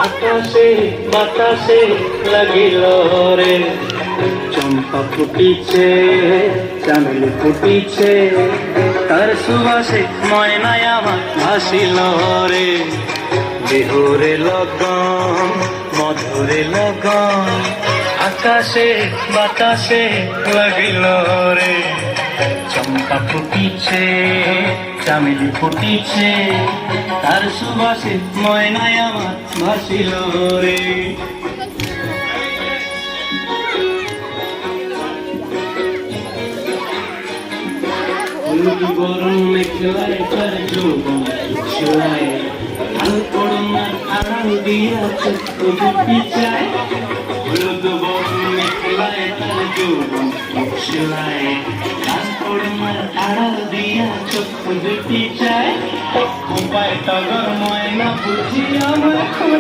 আকাশে বাতাসে লাগিল রে, চম্পা ফুটিছে চামেলি ফুটিছে, তার সুবাসে ময়নায় আমার ভাসিল রে। বিহুরে লগন মধুরে লগন, আকাশে বাতাসে লাগিল রে, চম্পা ফুটিছে চামেলি ফুটিছে, তার সুবাসে ময়নায় আমার ভাসিল রে। হলুদ গরম মেঘলায় তার যৌবন ছোঁয়ায়, আলো পড়নার আড়াল দিয়া চক্ষু দুটি চায়। হলুদ গরম মেঘলায় তার যৌবন ছোঁয়ায়, আলো পড়নার আড়াল দিয়া চক্ষু দুটি চায়। খোপায় টগর ময়না বুঝি আমার